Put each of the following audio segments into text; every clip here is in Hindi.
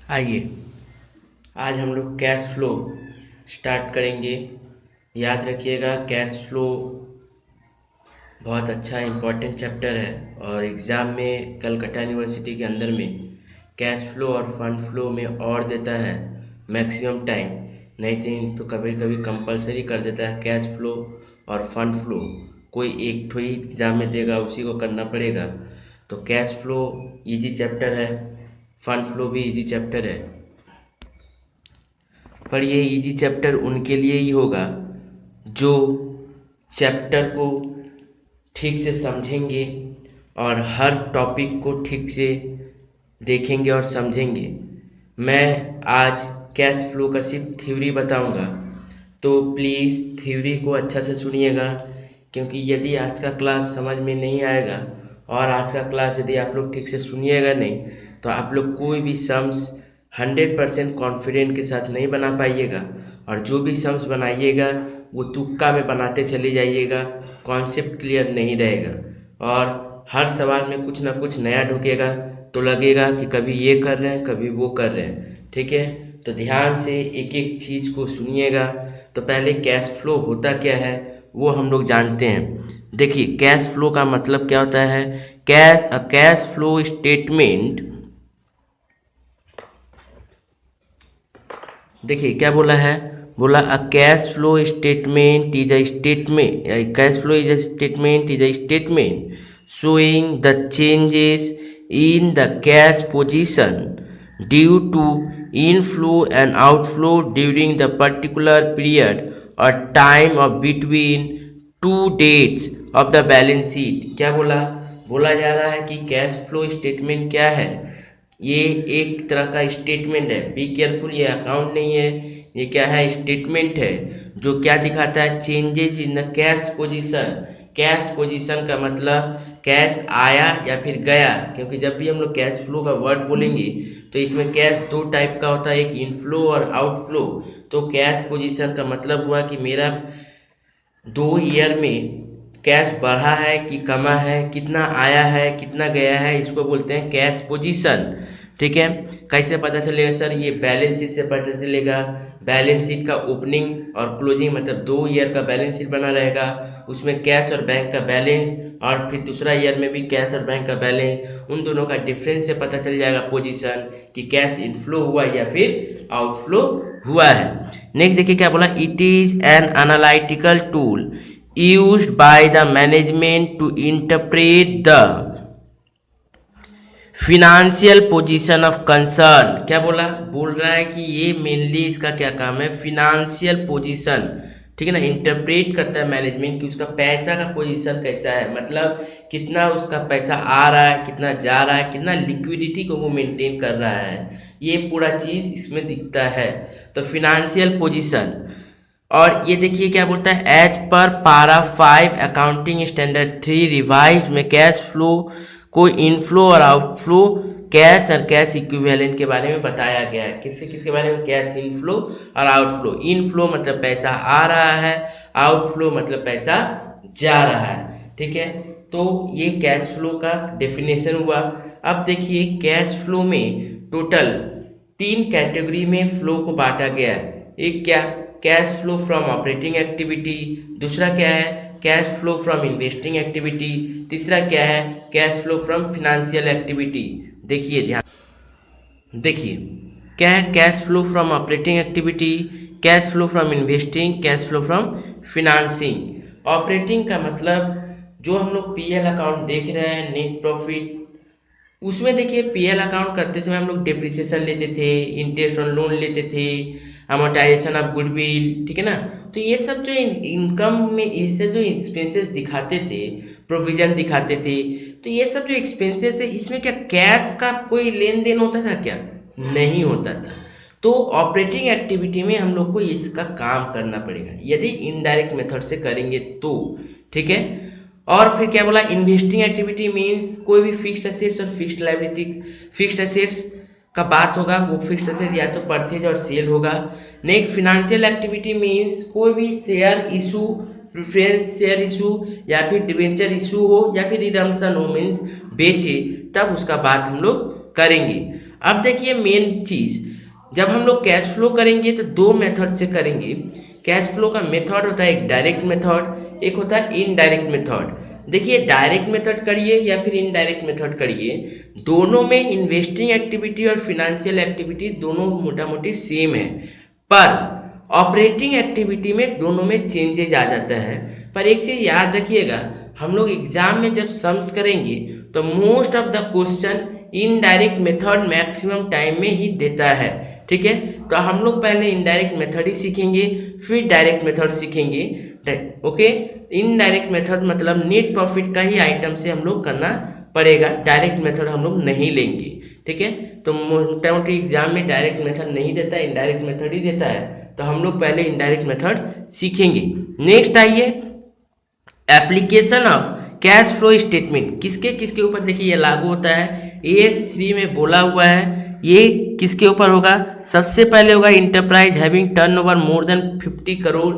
आइए आज हम लोग कैश फ्लो स्टार्ट करेंगे। याद रखिएगा, कैश फ्लो बहुत अच्छा इम्पोर्टेंट चैप्टर है और एग्ज़ाम में कलकत्ता यूनिवर्सिटी के अंदर में कैश फ्लो और फंड फ्लो में और देता है मैक्सिमम टाइम। नहीं तो कभी कभी कंपलसरी कर देता है कैश फ्लो और फंड फ्लो। कोई एक ठो ही एग्ज़ाम में देगा, उसी को करना पड़ेगा। तो कैश फ्लो इजी चैप्टर है, फंड फ्लो भी इजी चैप्टर है, पर ये इजी चैप्टर उनके लिए ही होगा जो चैप्टर को ठीक से समझेंगे और हर टॉपिक को ठीक से देखेंगे और समझेंगे। मैं आज कैश फ्लो का सिर्फ थ्योरी बताऊंगा, तो प्लीज़ थ्योरी को अच्छा से सुनिएगा, क्योंकि यदि आज का क्लास समझ में नहीं आएगा और आज का क्लास यदि आप लोग ठीक से सुनिएगा नहीं तो आप लोग कोई भी सम्स 100% कॉन्फिडेंट के साथ नहीं बना पाइएगा। और जो भी सम्स बनाइएगा वो तुक्का में बनाते चले जाइएगा, कॉन्सेप्ट क्लियर नहीं रहेगा और हर सवाल में कुछ ना कुछ नया ढुकेगा तो लगेगा कि कभी ये कर रहे हैं कभी वो कर रहे हैं। ठीक है, तो ध्यान से एक एक चीज़ को सुनिएगा। तो पहले कैश फ्लो होता क्या है वो हम लोग जानते हैं। देखिए, कैश फ्लो का मतलब क्या होता है। कैश फ्लो स्टेटमेंट, देखिए क्या बोला है, बोला a cash flow statement is a statement, cash flow is a statement showing the changes in the cash position due to inflow and outflow during the particular period or time of between two dates of the balance sheet। क्या बोला, बोला जा रहा है कि कैश फ्लो स्टेटमेंट क्या है। ये एक तरह का स्टेटमेंट है, बी केयरफुल, ये अकाउंट नहीं है, ये क्या है, स्टेटमेंट है जो क्या दिखाता है, changes in the cash position. Cash position का मतलब कैश आया या फिर गया, क्योंकि जब भी हम लोग कैश फ्लो का वर्ड बोलेंगे तो इसमें कैश दो टाइप का होता है, एक इनफ्लो और आउटफ्लो। तो कैश पोजीशन का मतलब हुआ कि मेरा 2 ईयर में कैश बढ़ा है कि कमा है, कितना आया है कितना गया है, इसको बोलते हैं कैश पोजीशन। ठीक है, कैसे पता चलेगा सर, ये बैलेंस शीट से पता चलेगा। बैलेंस शीट का ओपनिंग और क्लोजिंग मतलब 2 ईयर का बैलेंस शीट बना रहेगा, उसमें कैश और बैंक का बैलेंस, और फिर दूसरा ईयर में भी कैश और बैंक का बैलेंस, उन दोनों का डिफरेंस से पता चल जाएगा पोजीशन कि कैश इनफ्लो हुआ या फिर आउटफ्लो हुआ है। नेक्स्ट देखिए क्या बोला, it is an analytical tool used by the management to interpret the financial position of concern. क्या बोला, बोल रहा है कि ये मेनली इसका क्या काम है, फिनेंशियल पोजीशन। ठीक है ना, इंटरप्रेट करता है मैनेजमेंट कि उसका पैसा का पोजीशन कैसा है, मतलब कितना उसका पैसा आ रहा है कितना जा रहा है, कितना लिक्विडिटी को वो मेंटेन कर रहा है, ये पूरा चीज इसमें दिखता है। तो फिनेंशियल पोजीशन। और ये देखिए क्या बोलता है, एज पर पारा 5 अकाउंटिंग स्टैंडर्ड 3 रिवाइज में कैश फ्लो को इनफ्लो और आउटफ्लो, कैश और कैश इक्विवेलेंट के बारे में बताया गया है। किसके किसके बारे में, कैश इनफ्लो और आउटफ्लो। इनफ्लो मतलब पैसा आ रहा है, आउटफ्लो मतलब पैसा जा रहा है। ठीक है, तो ये कैश फ्लो का डेफिनेशन हुआ। अब देखिए कैश फ्लो में टोटल 3 कैटेगरी में फ्लो को बांटा गया है। एक क्या, cash flow from operating activity, दूसरा क्या है, cash flow from investing activity, तीसरा क्या है, cash flow from financial activity. देखिए ध्यान, देखिए क्या है, cash flow from operating activity, cash flow from investing, cash flow from financing. Operating का मतलब जो हम लोग पीएल अकाउंट देख रहे हैं, नेट प्रॉफिट, उसमें देखिए पीएल अकाउंट करते समय हम लोग डिप्रिसिएशन लेते थे, इंटरेस्ट ऑन लोन लेते थे, अमोर्टाइजेशन ऑफ गुडविल, ठीक है ना। तो ये सब जो इनकम में इससे जो एक्सपेंसेस दिखाते थे, प्रोविजन दिखाते थे, तो ये सब जो एक्सपेंसेस है इसमें क्या कैश का कोई लेन देन होता था क्या, नहीं होता था। तो ऑपरेटिंग एक्टिविटी में हम लोग को इसका काम करना पड़ेगा यदि इनडायरेक्ट मेथड से करेंगे तो। ठीक है, और फिर क्या बोला, इन्वेस्टिंग एक्टिविटी मीन्स कोई भी फिक्स्ड एसेट्स और फिक्स्ड लायबिलिटी, फिक्स्ड एसेट्स का बात होगा, वो फिक्स्ड एसेट या तो परचेज और सेल होगा। नेक्स्ट फिनेंशियल एक्टिविटी मीन्स कोई भी share issue, preference share issue या फिर डिवेंचर इशू हो या फिर रिडम्पशन हो, मीन्स बेचे तब उसका बात हम लोग करेंगे। अब देखिए मेन चीज, जब हम लोग कैश फ्लो करेंगे तो दो मेथड से करेंगे। कैश फ्लो का मेथड होता है एक डायरेक्ट मेथड, एक होता है इनडायरेक्ट मेथड। देखिए डायरेक्ट मेथड करिए या फिर इनडायरेक्ट मेथड करिए, दोनों में इन्वेस्टिंग एक्टिविटी और फिनेंशियल एक्टिविटी दोनों मोटा मोटी सेम है, पर ऑपरेटिंग एक्टिविटी में दोनों में चेंजेज आ जाता है। पर एक चीज याद रखिएगा, हम लोग एग्जाम में जब सम्स करेंगे तो most of the question indirect method maximum time में ही देता है, ठीक है। तो हम लोग पहले इनडायरेक्ट मेथड ही सीखेंगे, फिर डायरेक्ट मेथड सीखेंगे, ओके। इनडायरेक्ट मेथड मतलब नेट प्रॉफिट का ही आइटम से हम लोग करना पड़ेगा, डायरेक्ट मेथड हम लोग नहीं लेंगे, ठीक है। तो मोटा मोटी एग्जाम में डायरेक्ट मेथड नहीं देता है, इनडायरेक्ट मेथड ही देता है, तो हम लोग पहले इनडायरेक्ट मेथड सीखेंगे। नेक्स्ट आइए, application of cash flow statement किसके किसके ऊपर देखिए ये लागू होता है, AS3 में बोला हुआ है। ये किसके ऊपर होगा, सबसे पहले होगा enterprise having turnover more than 50 crore,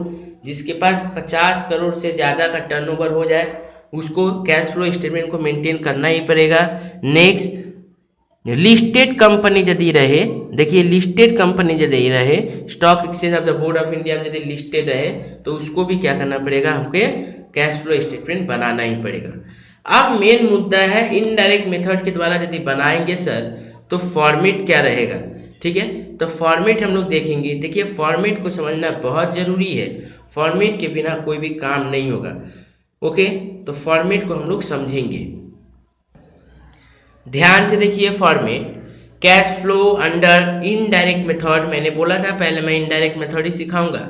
जिसके पास 50 करोड़ से ज़्यादा का टर्नओवर हो जाए उसको कैश फ्लो स्टेटमेंट को मेंटेन करना ही पड़ेगा। नेक्स्ट, लिस्टेड कंपनी यदि रहे, देखिए लिस्टेड कंपनी यदि रहे, stock exchange of the board of India में यदि लिस्टेड रहे तो उसको भी क्या करना पड़ेगा, हमके कैश फ्लो स्टेटमेंट बनाना ही पड़ेगा। अब मेन मुद्दा है इनडायरेक्ट मेथड के द्वारा यदि बनाएंगे सर तो फॉर्मेट क्या रहेगा, ठीक है। तो फॉर्मेट हम लोग देखेंगे। देखिए फॉर्मेट को समझना बहुत जरूरी है, फॉर्मेट के बिना कोई भी काम नहीं होगा, ओके। तो फॉर्मेट को हम लोग समझेंगे, ध्यान से देखिए। Format cash flow under indirect method, मैंने बोला था पहले मैं इनडायरेक्ट मेथड ही सिखाऊंगा,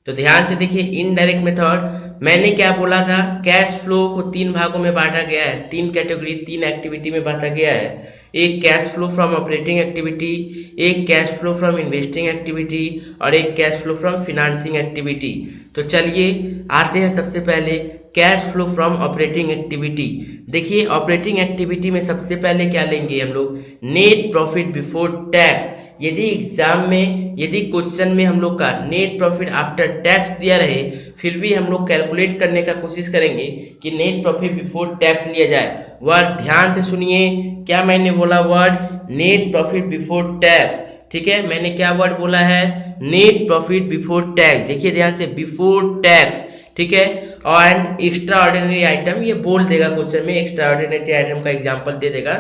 तो ध्यान से देखिए। इनडायरेक्ट मेथड मैंने क्या बोला था, कैश फ्लो को 3 भागों में बांटा गया है, 3 कैटेगरी 3 एक्टिविटी में बांटा गया है। एक cash flow from operating activity, एक cash flow from investing activity और एक cash flow from financing activity. तो चलिए आते हैं सबसे पहले cash flow from operating activity. देखिए ऑपरेटिंग एक्टिविटी में सबसे पहले क्या लेंगे हम लोग, नेट प्रॉफिट बिफोर टैक्स। यदि एग्जाम में यदि क्वेश्चन में हम लोग का नेट प्रॉफिट आफ्टर टैक्स दिया रहे, फिर भी हम लोग कैलकुलेट करने का कोशिश करेंगे कि नेट प्रॉफिट बिफोर टैक्स लिया जाए। वर्ड ध्यान से सुनिए, क्या मैंने बोला word, net profit before tax, ठीक है। मैंने क्या वर्ड बोला है, नेट प्रॉफिट बिफोर टैक्स। देखिए ध्यान से, बिफोर टैक्स, ठीक है। और एक्स्ट्रा ऑर्डिनरी आइटम ये बोल देगा क्वेश्चन में, एक्स्ट्रा ऑर्डिनरी आइटम का एग्जांपल दे देगा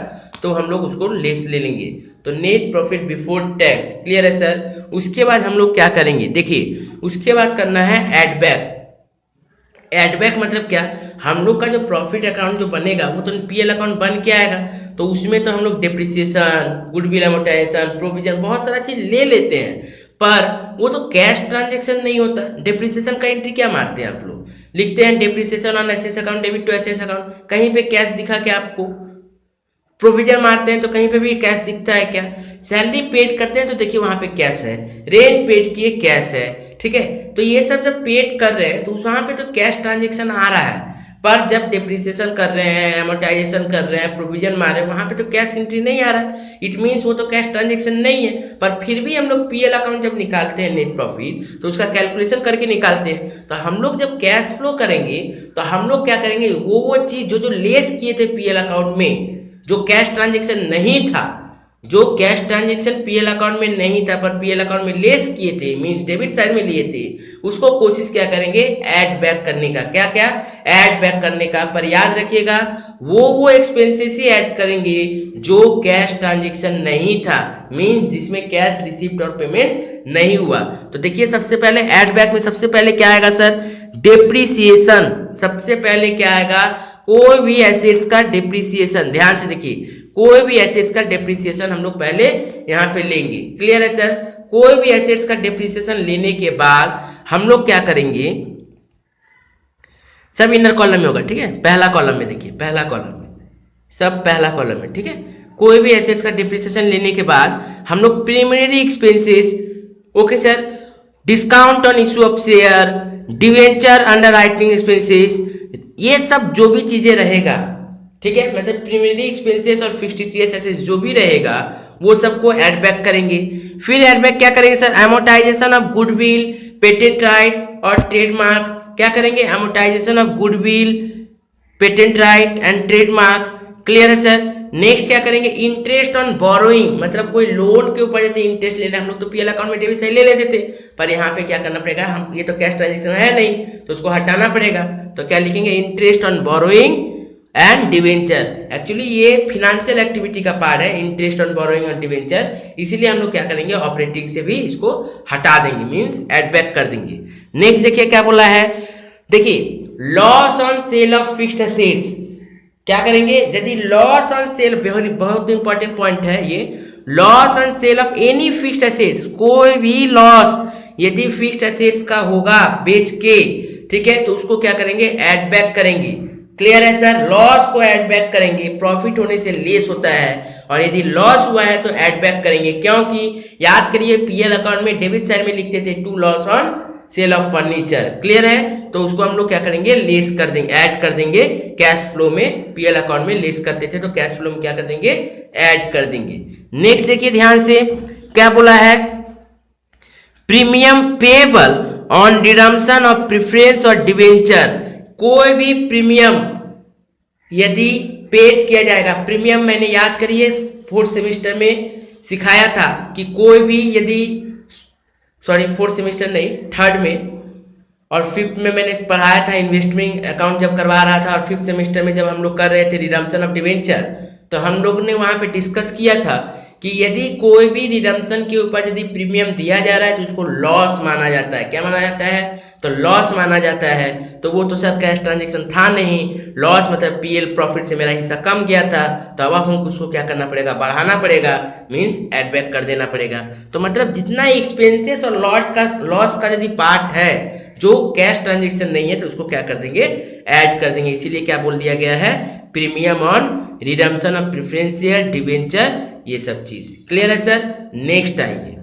तो हम लोग उसको लेस ले लेंगे। तो net profit before tax, clear है सर। उसके बाद हम लोग क्या करेंगे, देखिए उसके बाद करना है एड बैक। एड बैक मतलब क्या, हम लोग का जो प्रॉफिट अकाउंट जो बनेगा वो तो PL अकाउंट बन के आएगा, तो उसमें तो हम लोग डिप्रिसिएशन, गुडविल अमोर्टाइजेशन, प्रोविजन बहुत सारा चीज ले लेते हैं, पर वो तो कैश ट्रांजेक्शन नहीं होता। डिप्रिसिएशन का एंट्री क्या मारते हैं आप लोग, लिखते हैं depreciation on assets account debit to assets account, कहीं पे कैश दिखा क्या आपको। प्रोविजन मारते हैं तो कहीं पे भी कैश दिखता है क्या। सैलरी पेड करते हैं तो देखिए वहां पे कैश है, रेंट पेड किए कैश है, ठीक है। तो ये सब जब पेड कर रहे हैं तो वहां पे तो कैश ट्रांजेक्शन आ रहा है, पर जब डिप्रिसिएशन कर रहे हैं, एमोर्टाइजेशन कर रहे हैं, प्रोविजन मारे, वहां पे तो कैश एंट्री नहीं आ रहा है। इट मीन्स वो तो कैश ट्रांजेक्शन नहीं है, पर फिर भी हम लोग PL अकाउंट जब निकालते हैं नेट प्रॉफिट तो उसका कैलकुलेशन करके निकालते हैं। तो हम लोग जब कैश फ्लो करेंगे तो हम लोग क्या करेंगे, वो चीज जो लेस किए थे PL अकाउंट में, जो कैश ट्रांजेक्शन नहीं था, जो कैश ट्रांजेक्शन PL अकाउंट में नहीं था पर PL अकाउंट में लेस किए थे, मींस डेबिट साइड में लिए थे, उसको कोशिश क्या करेंगे, ऐड बैक करने का। क्या क्या, ऐड बैक करने का। पर याद रखिएगा वो एक्सपेंसेस ही ऐड करेंगे जो कैश ट्रांजेक्शन नहीं था, मींस जिसमें कैश रिसीव्ड और पेमेंट नहीं हुआ। तो देखिए सबसे पहले ऐड बैक में सबसे पहले क्या आएगा सर, डिप्रिसिएशन। सबसे पहले क्या आएगा, कोई भी एसेट्स का डिप्रिसिएशन। ध्यान से देखिए, कोई भी एसेट्स का डिप्रिसिएशन हम लोग पहले यहाँ पे लेंगे, क्लियर है सर। कोई भी एसेट्स का डिप्रिसिएशन लेने के बाद हम लोग क्या करेंगे, सब इनर कॉलम में होगा, ठीक है। पहला कॉलम में देखिए, पहला कॉलम में, सब पहला कॉलम में, ठीक है। कोई भी एसेट्स का डिप्रिसिएशन लेने के बाद हम लोग preliminary expenses, okay sir, discount on issue of share, debenture under writing expenses, ये सब जो भी चीजें रहेगा, ठीक है, मतलब प्रीलिमिनरी एक्सपेंसेस और फिक्स्ड एसेट्स जो भी रहेगा वो सबको ऐड बैक करेंगे। फिर ऐड बैक क्या करेंगे sir, amortisation of goodwill, patent right और ट्रेडमार्क। क्या करेंगे, amortisation of goodwill, patent right and trademark, clear है सर। नेक्स्ट क्या करेंगे, इंटरेस्ट ऑन बोरोइंग, मतलब कोई लोन के ऊपर यदि इंटरेस्ट ले रहे हैं, हम लोग तो पीएल अकाउंट में डेबिट साइड ले लेते थे, पर यहाँ पे क्या करना पड़ेगा, हम ये तो कैश ट्रांजेक्शन है नहीं तो उसको हटाना पड़ेगा। तो क्या लिखेंगे, interest on borrowing and debenture. Actually ये फिनेंशियल एक्टिविटी का पार्ट है, interest on borrowing and debenture, इसीलिए हम लोग क्या करेंगे, ऑपरेटिंग से भी इसको हटा देंगे, मींस एड बैक कर देंगे। नेक्स्ट देखिए क्या बोला है, देखिए loss on sale of fixed assets, क्या करेंगे, यदि लॉस ऑन सेल, बहुत इंपॉर्टेंट पॉइंट है ये, loss on sale of any fixed assets, कोई भी लॉस यदि फिक्स्ड एसेट्स का होगा बेच के, ठीक है, तो उसको क्या करेंगे, ऐड बैक करेंगे। क्लियर है सर, लॉस को ऐड बैक करेंगे, प्रॉफिट होने से लेस होता है, और यदि लॉस हुआ है तो ऐड बैक करेंगे, क्योंकि याद करिए पीएल अकाउंट में डेबिट साइड में लिखते थे to loss on sale of furniture. Clear है, तो उसको हम लोग क्या करेंगे, लेस कर देंगे, ऐड कर देंगे कैश फ्लो में, पीएल अकाउंट में लेस करते थे तो कैश फ्लो में क्या कर देंगे, ऐड कर देंगे। नेक्स्ट देखिए ध्यान से क्या बोला है, premium payable on redemption of preference और डिवेंचर, कोई भी प्रीमियम यदि पेड किया जाएगा, प्रीमियम मैंने याद करिए फोर्थ सेमेस्टर में सिखाया था कि कोई भी यदि, सॉरी फोर्थ सेमेस्टर नहीं, थर्ड में और फिफ्थ में मैंने पढ़ाया था, इन्वेस्टमेंट अकाउंट जब करवा रहा था, और फिफ्थ सेमेस्टर में जब हम लोग कर रहे थे रिडम्पशन ऑफ डिवेंचर, तो हम लोग ने वहां पे डिस्कस किया था कि यदि कोई भी रिडम्पशन के ऊपर यदि प्रीमियम दिया जा रहा है तो उसको लॉस माना जाता है। क्या माना जाता है, तो लॉस माना जाता है। तो वो तो सर कैश ट्रांजेक्शन था नहीं, लॉस मतलब पीएल प्रॉफिट से मेरा हिस्सा कम गया था, तो अब हमको उसको क्या करना पड़ेगा, बढ़ाना पड़ेगा, मींस एड बैक कर देना पड़ेगा। तो मतलब जितना एक्सपेंसेस और लॉस का यदि पार्ट है जो कैश ट्रांजेक्शन नहीं है तो उसको क्या कर देंगे, ऐड कर देंगे। इसीलिए क्या बोल दिया गया है, premium on redemption of preference share, debenture, ये सब चीज। क्लियर है सर। नेक्स्ट आइए,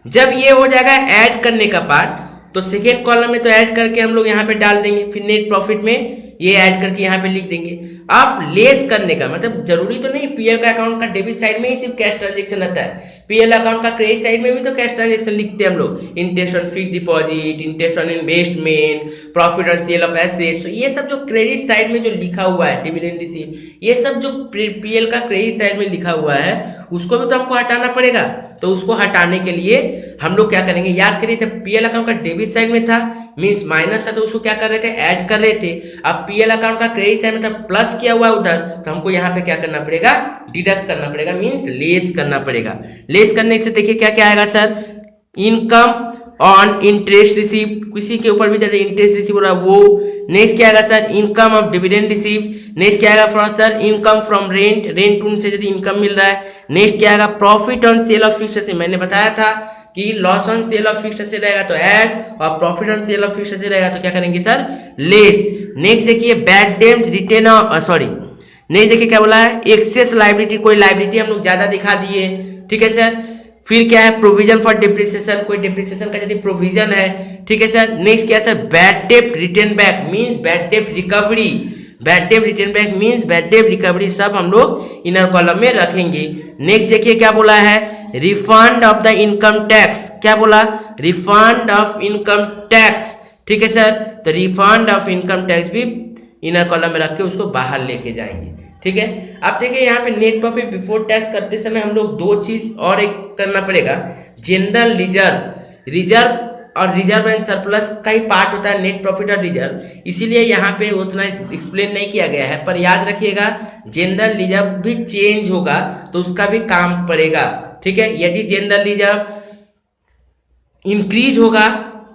जब ये हो जाएगा ऐड करने का पार्ट, तो सेकेंड कॉलम में तो ऐड करके हम लोग यहाँ पे डाल देंगे, फिर नेट प्रॉफिट में ये ऐड करके यहाँ पे लिख देंगे। अब लेस करने का मतलब जरूरी तो नहीं पीएल का अकाउंट का डेबिट साइड में ही सिर्फ कैश ट्रांजेक्शन रहता है, पीएल अकाउंट का क्रेडिट साइड में भी तो कैश ट्रांजेक्शन लिखते हैं हम लोग, interest on fixed deposit, interest on investment, profit on sale of assets. ये सब जो क्रेडिट साइड में जो लिखा हुआ है, डिविडेंड रिसीव, ये सब जो पीएल का क्रेडिट साइड में लिखा हुआ है उसको भी तो हमको हटाना पड़ेगा। तो उसको हटाने के लिए हम लोग क्या करेंगे, याद करिए जब पीएल अकाउंट का डेबिट साइड में था मींस माइनस था, तो उसको क्या कर रहे थे, ऐड कर रहे थे। अब पीएल अकाउंट का क्रेडिट साइड में था, प्लस किया हुआ उधर, तो हमको यहाँ पे क्या करना पड़ेगा, डिडक्ट करना पड़ेगा, मींस लेस करना पड़ेगा। लेस करने से देखिए क्या क्या आएगा sir, income on interest receive, किसी के ऊपर भी जैसे इंटरेस्ट रिसीव हो रहा है वो। नेक्स्ट क्या आएगा sir, income of dividend receive. Next क्या आएगा from sir, income from rent, rent उनसे यदि इनकम मिल रहा है। नेक्स्ट क्या आएगा, profit on sale of fixed asset, मैंने बताया था कि loss on sale of fixed asset रहेगा तो ऐड, और profit on sale of fixed asset रहेगा तो क्या करेंगे सर, लेस। नेक्स्ट देखिए bad debt written, sorry next देखिए क्या बोला है, एक्सेस लाइबिलिटी, कोई लाइबिलिटी हम लोग ज्यादा दिखा दिए, ठीक है सर। फिर क्या है, प्रोविजन फॉर डिप्रिसिएशन, कोई डिप्रिसिएशन का यदि प्रोविजन है, ठीक है सर। नेक्स्ट क्या है sir, bad debt return back means bad debt recovery, bad debt return back means bad debt recovery, सब हम लोग इनर कॉलम में रखेंगे। नेक्स्ट देखिए क्या बोला है, refund of the income tax, क्या बोला, रिफंड ऑफ इनकम टैक्स, ठीक है सर। तो रिफंड ऑफ इनकम टैक्स भी इनर कॉलम में रख के उसको बाहर लेके जाएंगे, ठीक है। अब देखिए यहाँ पे नेट प्रॉफिट बिफोर टैक्स करते समय हम लोग दो चीज और एक करना पड़ेगा, जनरल रिजर्व, रिजर्व और रिजर्व एंड सरप्लस का ही पार्ट होता है नेट प्रॉफिट और रिजर्व, इसीलिए यहाँ पे उतना एक्सप्लेन नहीं किया गया है। पर याद रखिएगा जनरल रिजर्व भी चेंज होगा तो उसका भी काम पड़ेगा, ठीक है। यदि जनरल रिजर्व इंक्रीज होगा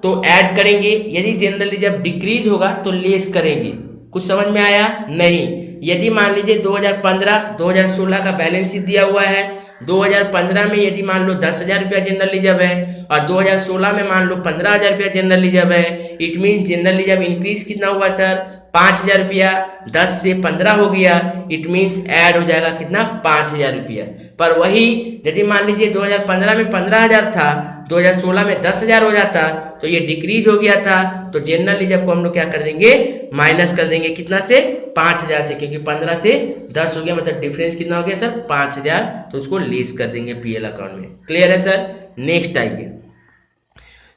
तो ऐड करेंगे, यदि जनरल रिजर्व डिक्रीज होगा तो लेस करेंगे। कुछ समझ में आया नहीं? यदि मान लीजिए 2015-2016 का बैलेंस शीट दिया हुआ है, 2015 में यदि मान लो 10,000 रुपया जनरल रिजर्व है और 2016 में मान लो 15,000 रुपया जनरल रिजर्व है, it mean general reserve increase कितना हुआ सर, 5,000 रुपया, 10 से 15 हो गया, इट मीन्स ऐड हो जाएगा कितना, 5,000 रुपया। पर वही यदि मान लीजिए 2015 में 15,000 था, 2016 में 10,000 हो जाता तो ये डिक्रीज हो गया था, तो जनरल रिजर्व को हम लोग क्या कर देंगे, माइनस कर देंगे, कितना से, 5,000 से, क्योंकि 15 से 10 हो गया, मतलब डिफरेंस कितना हो गया सर, 5,000, तो उसको लेस कर देंगे पीएल अकाउंट में। क्लियर है सर। नेक्स्ट आइए,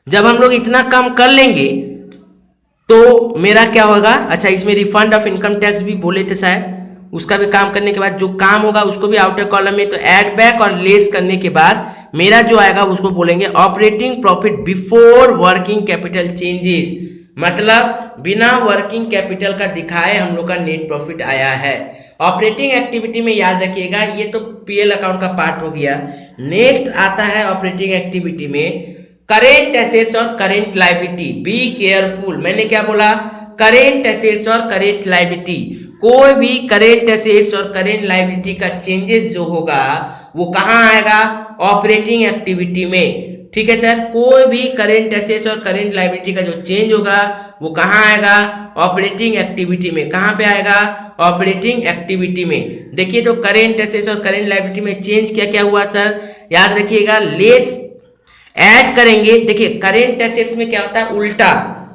जब हम लोग इतना कम कर लेंगे तो मेरा क्या होगा, अच्छा इसमें रिफंड ऑफ इनकम टैक्स भी बोले थे शायद, उसका भी काम करने के बाद जो काम होगा उसको भी आउटर कॉलम में, तो ऐड बैक और लेस करने के बाद मेरा जो आएगा उसको बोलेंगे operating profit before working capital changes, मतलब बिना वर्किंग कैपिटल का दिखाए हम लोग का नेट प्रॉफिट आया है। ऑपरेटिंग एक्टिविटी में याद रखिएगा ये तो पीएल अकाउंट का पार्ट हो गया। नेक्स्ट आता है ऑपरेटिंग एक्टिविटी में करेंट एसेट्स और करेंट लायबिलिटी। बी केयरफुल, मैंने क्या बोला, करेंट एसेट्स और करेंट लायबिलिटी। कोई भी करेंट एसेट्स और करेंट लायबिलिटी का चेंजेस जो होगा वो कहाँ आएगा, ऑपरेटिंग एक्टिविटी में। ठीक है सर, कोई भी करेंट एसेट्स और करेंट लायबिलिटी का जो चेंज होगा वो कहाँ आएगा, ऑपरेटिंग एक्टिविटी में। कहाँ पे आएगा, ऑपरेटिंग एक्टिविटी में। देखिए तो करेंट एसेट्स और करेंट लायबिलिटी में चेंज क्या क्या हुआ सर, याद रखिएगा लेस ऐड करेंगे। देखिए करेंट एसेट्स में क्या होता है,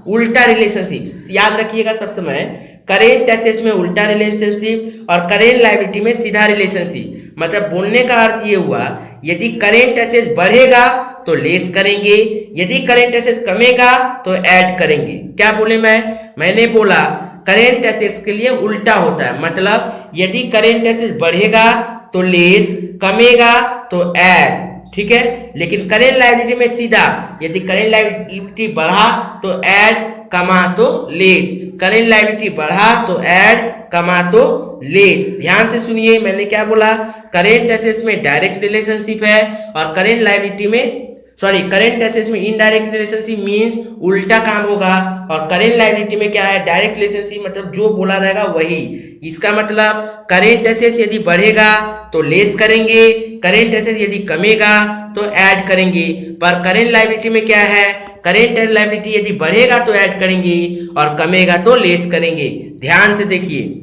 उल्टा रिलेशनशिप, याद रखिएगा सब समय। करेंट एसेट्स में उल्टा रिलेशनशिप और करेंट लायबिलिटी में सीधा रिलेशनशिप। मतलब बोलने का अर्थ ये हुआ यदि करेंट एसेट्स बढ़ेगा तो लेस करेंगे, यदि करेंट एसेट्स कमेगा तो ऐड करेंगे। क्या बोले मैंने बोला करेंट एसेट्स के लिए उल्टा होता है, मतलब यदि करेंट एसेट्स बढ़ेगा तो लेस, कमेगा तो ऐड। ठीक है, लेकिन करेंट लायबिलिटी में सीधा, यदि करेंट लायबिलिटी बढ़ा तो ऐड, कमा तो लेस, करेंट लायबिलिटी बढ़ा तो ऐड, कमा तो लेस। ध्यान से सुनिए मैंने क्या बोला, करेंट एसेट्स में डायरेक्ट रिलेशनशिप है और करेंट लायबिलिटी में करेंट एसेट्स में इनडायरेक्ट रिलेशनशिप मींस उल्टा काम होगा, और करेंट लायबिलिटी में क्या है, डायरेक्ट रिलेशनशिप, मतलब जो बोला रहेगा वही। इसका मतलब करेंट एसेट्स यदि बढ़ेगा तो लेस करेंगे, करेंट एसेट्स यदि कमेगा तो ऐड करेंगे। पर करेंट लायबिलिटी में क्या है, करेंट लायबिलिटी यदि बढ़ेगा तो ऐड करेंगे और कमेगा तो लेस करेंगे। ध्यान से देखिए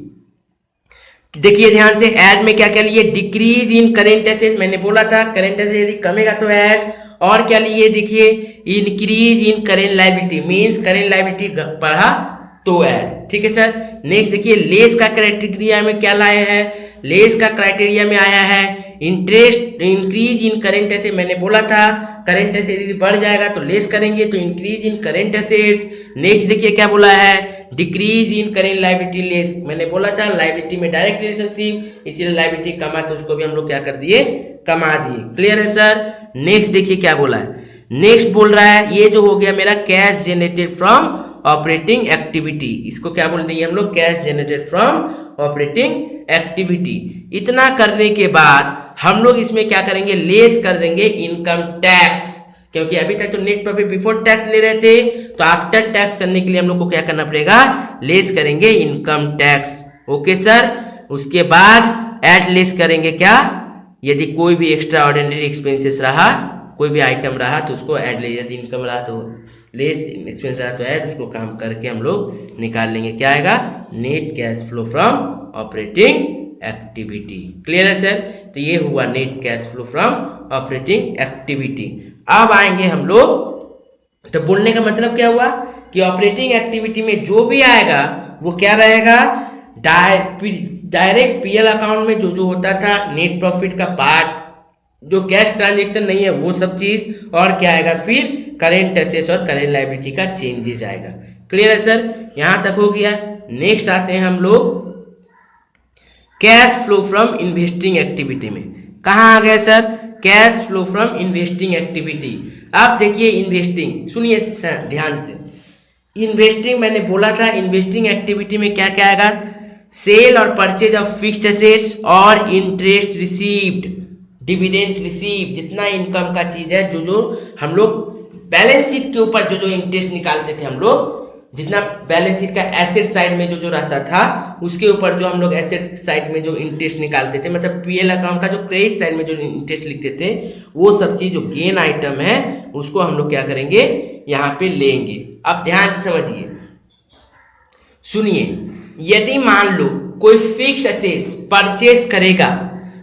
ध्यान से, ऐड में क्या क्या लिए, डिक्रीज इन करेंट एसेट्स, मैंने बोला था करेंट एसेट्स यदि कमेगा तो ऐड, और क्या लिए देखिए increase in current liability means current liability बढ़ा तो ऐड। ठीक है सर, नेक्स्ट देखिए लेस का क्राइटेरिया में क्या लाए हैं, लेस का क्राइटेरिया में आया है interest increase in current asset. मैंने बोला था करेंट एसेट यदि बढ़ जाएगा तो लेस करेंगे, तो increase in current assets. Next देखिए क्या बोला है, decrease in current liability less, मैंने बोला था लायबिलिटी में डायरेक्ट रिलेशनशिप, इसीलिए लायबिलिटी कमा तो उसको भी हम लोग क्या कर दिए, कमा दिए। क्लियर है सर। नेक्स्ट देखिए क्या बोला है, नेक्स्ट बोल रहा है ये जो हो गया मेरा cash generated from operating activity, इसको क्या बोल देंगे हम लोग, cash generated from operating activity. इतना करने के बाद हम लोग इसमें क्या करेंगे, लेस कर देंगे इनकम टैक्स, क्योंकि अभी तक तो नेट प्रॉफिट बिफोर टैक्स ले रहे थे, तो आफ्टर टैक्स करने के लिए हम लोग को क्या करना पड़ेगा, लेस करेंगे इनकम टैक्स। ओके सर, उसके बाद एट लेस करेंगे क्या, यदि कोई भी एक्स्ट्रा ऑर्डिनरी एक्सपेंसेस रहा, कोई भी आइटम रहा तो उसको ऐड ले, यदि इनकम रहा तो लेस, एक्सपेंस रहा तो ऐड, उसको काम करके हम लोग निकाल लेंगे। क्या आएगा, net cash flow from operating activity. Clear है सर, तो ये हुआ net cash flow from operating activity. अब आएंगे हम लोग, तो बोलने का मतलब क्या हुआ कि ऑपरेटिंग एक्टिविटी में जो भी आएगा वो क्या रहेगा, डायरेक्ट पीएल अकाउंट में जो होता था नेट प्रॉफिट का पार्ट, जो कैश ट्रांजेक्शन नहीं है वो सब चीज, और क्या आएगा फिर करेंट एसेट्स और करेंट लायबिलिटी का चेंजेस आएगा। क्लियर है सर, यहां तक हो गया। नेक्स्ट आते हैं हम लोग cash flow from investing activity में। कहां आ गया sir, cash flow from investing activity. अब देखिए इन्वेस्टिंग, सुनिए ध्यान से, इन्वेस्टिंग मैंने बोला था इन्वेस्टिंग एक्टिविटी में क्या क्या आएगा, सेल और परचेज ऑफ फिक्स्ड एसेट्स और इंटरेस्ट रिसीव्ड, डिविडेंड रिसीव, जितना इनकम का चीज है, जो हम लोग बैलेंस शीट के ऊपर जो इंटरेस्ट निकालते थे हम लोग, जितना बैलेंस शीट का एसेट साइड में जो रहता था उसके ऊपर जो हम लोग एसेट साइड में जो इंटरेस्ट निकालते थे, मतलब पीएल अकाउंट का जो क्रेडिट साइड में जो इंटरेस्ट लिखते थे, वो सब चीज जो गेन आइटम है उसको हम लोग क्या करेंगे, यहाँ पे लेंगे। अब ध्यान से समझिए, सुनिए, यदि मान लो कोई फिक्स्ड एसेट्स परचेज करेगा,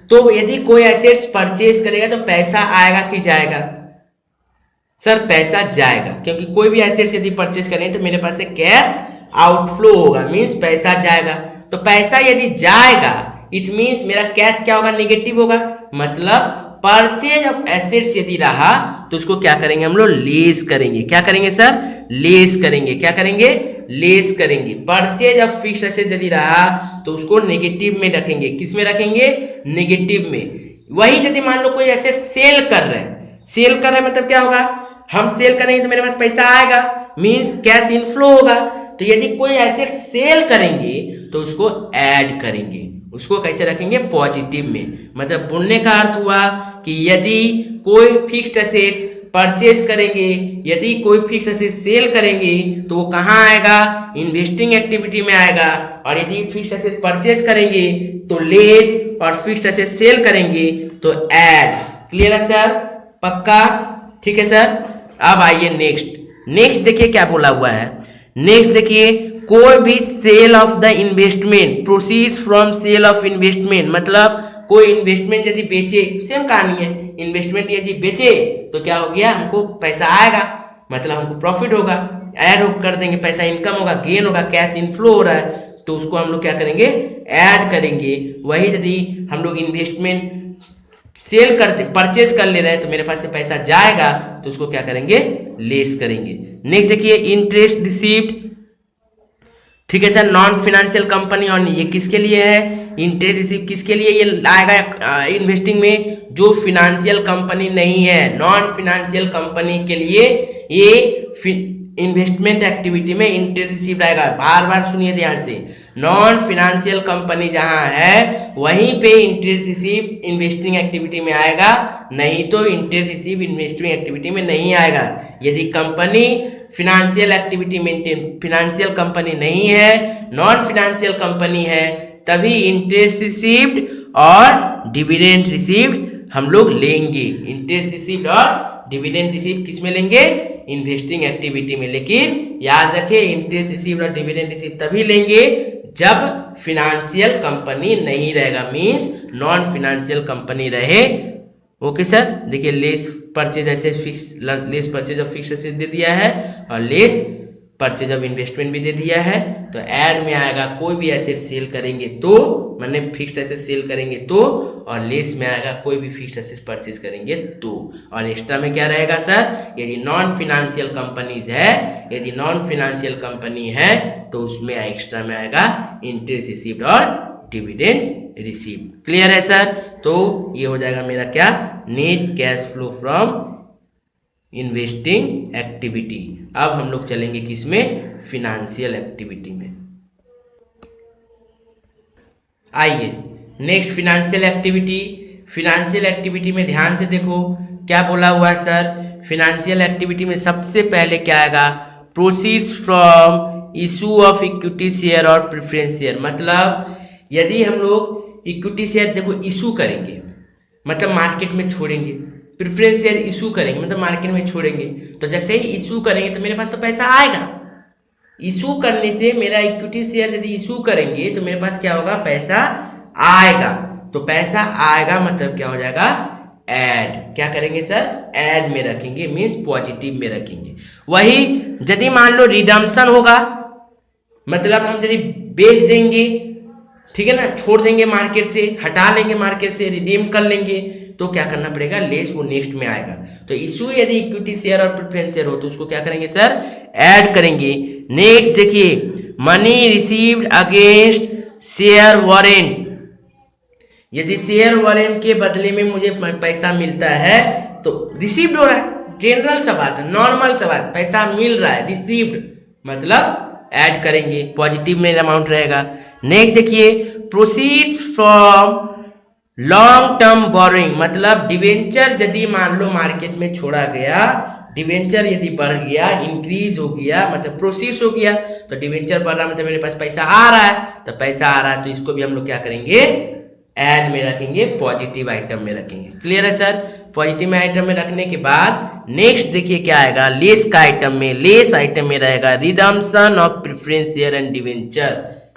तो यदि कोई एसेट्स परचेज करेगा तो पैसा आएगा कि जाएगा, सर पैसा जाएगा, क्योंकि कोई भी एसेट्स यदि परचेज करें तो मेरे पास से कैश आउटफ्लो होगा, मींस पैसा जाएगा। तो पैसा यदि जाएगा इट मींस मेरा कैश क्या होगा, नेगेटिव होगा। मतलब परचेज ऑफ एसेट्स यदि रहा तो उसको क्या करेंगे हम लोग, लेस करेंगे। क्या करेंगे सर, लेस करेंगे। क्या करेंगे, लेस करेंगे। परचेज ऑफ फिक्स्ड एसेट यदि रहा तो उसको नेगेटिव में रखेंगे। किस में रखेंगे? नेगेटिव में। वही यदि मान लो कोई ऐसे सेल कर रहे हैं, सेल कर रहे हैं मतलब क्या होगा, हम सेल करेंगे तो मेरे पास पैसा आएगा, मीन्स कैश इनफ्लो होगा। तो यदि कोई ऐसे सेल करेंगे तो उसको ऐड करेंगे। उसको कैसे रखेंगे? पॉजिटिव में। मतलब बोलने का अर्थ हुआ कि यदि कोई फिक्स्ड एसेट्स परचेज करेंगे, यदि कोई फिक्स्ड एसेट सेल करेंगे तो वो कहाँ आएगा? इन्वेस्टिंग एक्टिविटी में आएगा। और यदि फिक्स्ड एसेट परचेज करेंगे तो लेस, और फिक्स्ड एसेट सेल करेंगे तो ऐड। क्लियर है सर? पक्का? ठीक है सर। अब आइए नेक्स्ट देखिए क्या बोला हुआ है। नेक्स्ट देखिए, कोई भी sale of the investment proceeds from sale of investment. मतलब कोई इन्वेस्टमेंट यदि बेचे, सेम कहानी है, इन्वेस्टमेंट यदि बेचे तो क्या हो गया? हमको पैसा आएगा, मतलब हमको प्रॉफिट होगा, ऐड कर देंगे, पैसा इनकम होगा, गेन होगा, कैश इनफ्लो हो रहा है, तो उसको हम लोग क्या करेंगे? ऐड करेंगे। वही यदि हम लोग इन्वेस्टमेंट सेल करते, परचेज कर ले रहे हैं तो मेरे पास से पैसा जाएगा, तो उसको क्या करेंगे? लेस करेंगे। नेक्स्ट देखिए, इंटरेस्ट रिसीव्ड। ठीक है सर, नॉन फाइनेंशियल कंपनी, और ये किसके लिए है? इंटरेस्ट रिसीव किसके लिए ये आएगा इन्वेस्टिंग में? जो फिनेंशियल कंपनी नहीं है, नॉन फाइनेंशियल कंपनी के लिए ये इन्वेस्टमेंट एक्टिविटी में इंटरेस्ट रिसीव्ड आएगा। बार बार सुनिए ध्यान से, नॉन फाइनेंशियल कंपनी जहां है वहीं पे इंटरेस्ट रिसीव इन्वेस्टिंग एक्टिविटी में आएगा, नहीं तो इंटरेस्ट रिसीव इन्वेस्टिंग एक्टिविटी में नहीं आएगा। यदि कंपनी फिनेंशियल एक्टिविटी में, फिनेंशियल कंपनी नहीं है, नॉन फाइनेंशियल कंपनी है, तभी इंटरेस्ट रिसीव्ड और डिविडेंड रिसीव्ड हम लोग लेंगे। इंटरेस्ट रिसीव्ड और डिविडेंड रिसीव किस में लेंगे? इन्वेस्टिंग एक्टिविटी में। लेकिन याद रखें, इंटरेस्ट रिसीव और डिविडेंड रिसीव तभी लेंगे जब फिनेंशियल कंपनी नहीं रहेगा, मींस नॉन फाइनेंशियल कंपनी रहे। Okay sir. देखिए, लेस परचेज ऐसे fix, less purchase of fix asset दे दिया है और लेस परचेज ऑफ इन्वेस्टमेंट भी दे दिया है। तो ऐड में आएगा कोई भी एसेट सेल करेंगे तो, मैंने फिक्स्ड एसेट सेल करेंगे तो, और लेस में आएगा कोई भी फिक्स्ड एसेट परचेज करेंगे तो। और एक्स्ट्रा में क्या रहेगा सर? यदि नॉन फाइनेंशियल कंपनीज है, यदि नॉन फाइनेंशियल कंपनी है तो उसमें एक्स्ट्रा में आएगा इंटरेस्ट रिसीव्ड और डिविडेंड रिसीव। क्लियर है सर? तो ये हो जाएगा मेरा क्या? Net cash flow from investing activity. अब हम लोग चलेंगे किसमें? फिनेंशियल एक्टिविटी में। आइए next, financial activity. Financial activity में ध्यान से देखो क्या बोला हुआ है सर। फिनेंशियल एक्टिविटी में सबसे पहले क्या आएगा? Proceeds from issue of equity share और प्रेफरेंस शेयर। मतलब यदि हम लोग इक्विटी शेयर देखो इशू करेंगे, मतलब मार्केट में छोड़ेंगे, प्रेफरेंस शेयर इशू करेंगे मतलब मार्केट में छोड़ेंगे, तो जैसे ही इशू करेंगे तो मेरे पास तो पैसा आएगा। इशू करने से मेरा इक्विटी शेयर यदि इशू करेंगे तो मेरे पास क्या होगा? पैसा आएगा। तो पैसा आएगा मतलब क्या हो जाएगा? ऐड। क्या करेंगे सर? ऐड में रखेंगे, मीन्स पॉजिटिव में रखेंगे। वही यदि मान लो रिडम्पशन होगा, मतलब हम यदि बेच देंगे, ठीक है ना, छोड़ देंगे मार्केट से, हटा लेंगे मार्केट से, रिडीम कर लेंगे, तो क्या करना पड़ेगा? लेस वो नेक्स्ट में आएगा। तो इशू यदि इक्विटी शेयर और प्रेफरेंस शेयर हो तो उसको क्या करेंगे सर? ऐड करेंगे। नेक्स्ट देखिए, money received against share warrant. यदि शेयर वारंट के बदले में मुझे पैसा मिलता है तो रिसीव्ड हो रहा है, जनरल सा बात है, नॉर्मल सा बात, पैसा मिल रहा है, रिसीव्ड मतलब ऐड करेंगे, पॉजिटिव में अमाउंट रहेगा। नेक्स्ट देखिए, proceeds from long term borrowing. मतलब डिवेंचर यदि मान लो मार्केट में छोड़ा गया, डिवेंचर यदि बढ़ गया, इंक्रीज हो गया, मतलब प्रोसीड्स हो गया, तो डिवेंचर बढ़ रहा मतलब मेरे पास पैसा आ रहा है, तो पैसा आ रहा है तो इसको भी हम लोग क्या करेंगे? ऐड में रखेंगे, पॉजिटिव आइटम में रखेंगे। क्लियर है सर? पॉजिटिव में आइटम में रखने के बाद नेक्स्ट देखिए क्या आएगा? लेस का आइटम में, लेस आइटम में रहेगा redemption of preference share and debenture.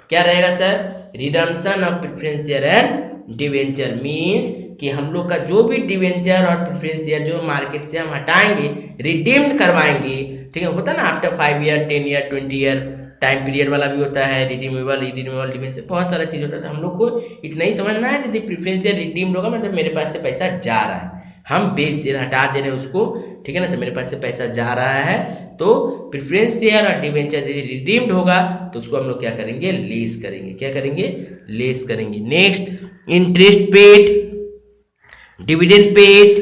क्या रहेगा sir? Redemption of preference share and debenture, means कि हम लोग का जो भी डिवेंचर और प्रेफरेंस शेयर जो मार्केट से हम हटाएंगे, रिडीम्ड करवाएंगे, ठीक है, होता है ना, after 5 year, 10 year, 20 year time period वाला भी होता है, रिडीमेबल, रिडीमेबल डिवेंचर, बहुत सारा चीज होता है। तो हम लोग को इतना ही समझना है, यदि प्रेफरेंस शेयर रिडीम्ड होगा मतलब मेरे पास से पैसा जा रहा है, हम बेच दे रहे, हटा दे रहे हैं उसको, ठीक है ना। तो मेरे पास से पैसा जा रहा है, तो प्रेफरेंस शेयर और डिवेंचर यदि रिडीम्ड होगा तो उसको हम लोग क्या करेंगे, लेस करेंगे। क्या करेंगे, लेस करेंगे। Next, interest paid, dividend paid,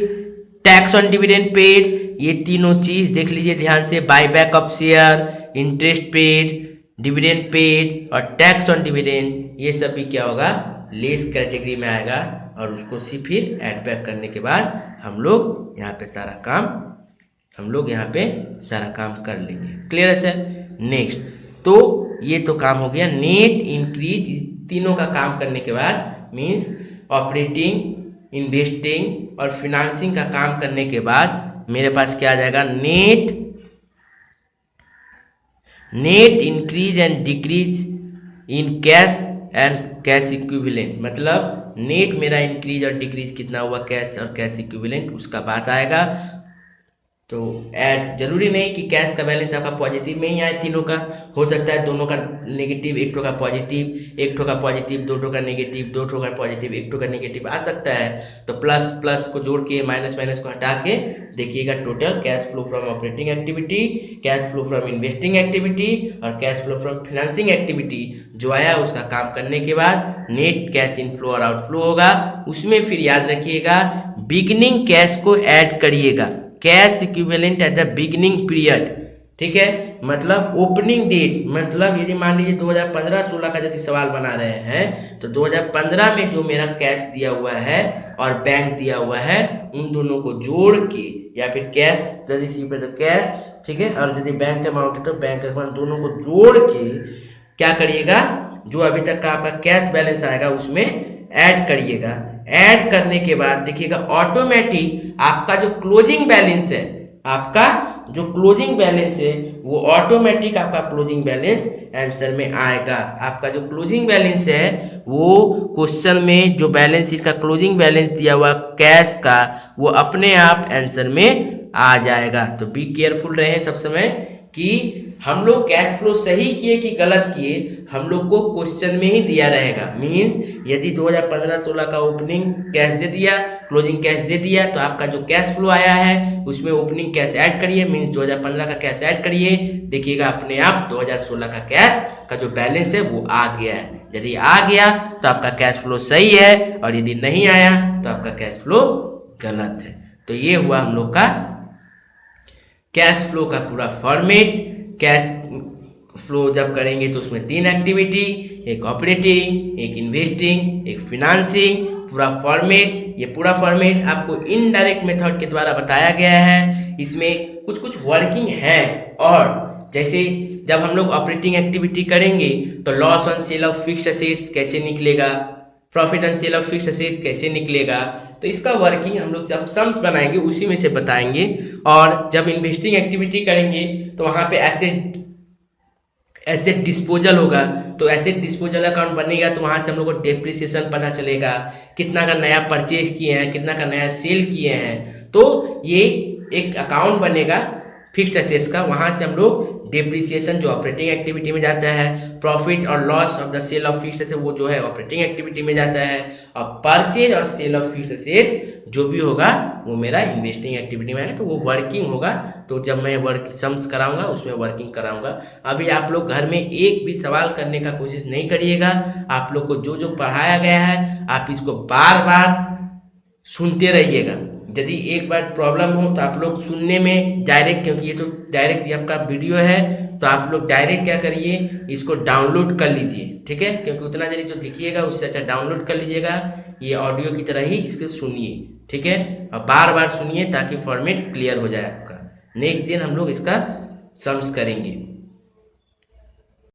tax on dividend paid, ये तीनों चीज देख लीजिए ध्यान से। Buyback of share, interest paid, dividend paid और टैक्स ऑन डिविडेंड, ये सब भी क्या होगा, लेस कैटेगरी में आएगा। और उसको फिर ऐड बैक करने के बाद हम लोग यहाँ पे सारा काम कर लेंगे। क्लियर है सर। नेक्स्ट, तो ये तो काम हो गया नेट इंक्रीज। तीनों का काम करने के बाद मीन्स ऑपरेटिंग, इन्वेस्टिंग और फिनांसिंग का काम करने के बाद मेरे पास क्या आ जाएगा, net increase and decrease in cash and cash equivalent. मतलब नेट मेरा इंक्रीज और डिक्रीज कितना हुआ कैश और कैश इक्विवेलेंट, उसका बात आएगा। तो ऐड जरूरी नहीं कि कैश का बैलेंस आपका पॉजिटिव में ही आए, तीनों का हो सकता है, दोनों का नेगेटिव, एक ठो का पॉजिटिव, एक ठो का पॉजिटिव, दो ठो का नेगेटिव, दो ठो का पॉजिटिव, एक ठो का नेगेटिव आ सकता है। तो प्लस प्लस को जोड़ के माइनस माइनस को हटा के देखिएगा total cash flow from operating activity, cash flow from investing activity और cash flow from financing activity जो आया उसका काम करने के बाद नेट कैश इनफ्लो और आउटफ्लो होगा। उसमें फिर याद रखिएगा बिगिनिंग कैश को ऐड करिएगा, cash equivalent at the beginning period, ठीक है। मतलब ओपनिंग डेट, मतलब यदि मान लीजिए 2015-16 का यदि सवाल बना रहे हैं तो 2015 में जो मेरा कैश दिया हुआ है और बैंक दिया हुआ है उन दोनों को जोड़ के, या फिर कैश यदि सी पे तो कैश, ठीक है, और यदि बैंक अमाउंट है तो बैंक अमाउंट, दोनों को जोड़ के क्या करिएगा, जो अभी तक का आपका कैश बैलेंस आएगा उसमें ऐड करिएगा। ऐड करने के बाद देखिएगा ऑटोमेटिक आपका जो क्लोजिंग बैलेंस है, आपका जो क्लोजिंग बैलेंस है वो ऑटोमेटिक आपका क्लोजिंग बैलेंस आंसर में आएगा। आपका जो क्लोजिंग बैलेंस है वो क्वेश्चन में जो बैलेंस शीट का क्लोजिंग बैलेंस दिया हुआ कैश का वो अपने आप आंसर में आ जाएगा। तो बी केयरफुल रहे सब समय कि हम लोग कैश फ्लो सही किए कि गलत किए, हम लोग को क्वेश्चन में ही दिया रहेगा। मींस यदि 2015-16 का ओपनिंग कैश दे दिया, क्लोजिंग कैश दे दिया, तो आपका जो कैश फ्लो आया है उसमें ओपनिंग कैश ऐड करिए, मींस 2015 का कैश ऐड करिए, देखिएगा अपने आप 2016 का कैश का जो बैलेंस है वो आ गया है। यदि आ गया तो आपका कैश फ्लो सही है, और यदि नहीं आया तो आपका कैश फ्लो गलत है। तो ये हुआ हम लोग का कैश फ्लो का पूरा फॉर्मेट। कैश फ्लो जब करेंगे तो उसमें 3 एक्टिविटी, एक ऑपरेटिंग, एक इन्वेस्टिंग, एक फिनांसिंग, पूरा फॉर्मेट। ये पूरा फॉर्मेट आपको इनडायरेक्ट मेथड के द्वारा बताया गया है। इसमें कुछ कुछ वर्किंग है, और जैसे जब हम लोग ऑपरेटिंग एक्टिविटी करेंगे तो loss on sale of fixed assets कैसे निकलेगा, profit on sale of fixed asset कैसे निकलेगा, तो इसका वर्किंग हम लोग जब सम्स बनाएंगे उसी में से बताएंगे। और जब इन्वेस्टिंग एक्टिविटी करेंगे तो वहाँ पे एसेट डिस्पोजल होगा, तो एसेट डिस्पोजल अकाउंट बनेगा, तो वहाँ से हम लोग को डेप्रिसिएशन पता चलेगा, कितना का नया परचेज किए हैं, कितना का नया सेल किए हैं। तो ये एक अकाउंट बनेगा फिक्स्ड एसेट्स का, वहाँ से हम लोग डेप्रिसिएशन जो ऑपरेटिंग एक्टिविटी में जाता है, प्रॉफिट और loss of the sale of fixed asset वो जो है ऑपरेटिंग एक्टिविटी में जाता है, और परचेज और सेल ऑफ फिक्स्ड एसेट्स जो भी होगा वो मेरा इन्वेस्टिंग एक्टिविटी में है। तो वो वर्किंग होगा, तो जब मैं वर्क सम्स कराऊंगा उसमें वर्किंग कराऊंगा। अभी आप लोग घर में एक भी सवाल करने का कोशिश नहीं करिएगा, आप लोग को जो जो पढ़ाया गया है आप इसको बार बार सुनते रहिएगा। यदि एक बार प्रॉब्लम हो तो आप लोग सुनने में डायरेक्ट, क्योंकि ये तो डायरेक्ट आपका वीडियो है, तो आप लोग डायरेक्ट क्या करिए, इसको डाउनलोड कर लीजिए, ठीक है, क्योंकि उतना देरी जो देखिएगा उससे अच्छा डाउनलोड कर लीजिएगा, ये ऑडियो की तरह ही इसको सुनिए, ठीक है, और बार बार सुनिए ताकि फॉर्मेट क्लियर हो जाए आपका। नेक्स्ट दिन हम लोग इसका सम्स करेंगे।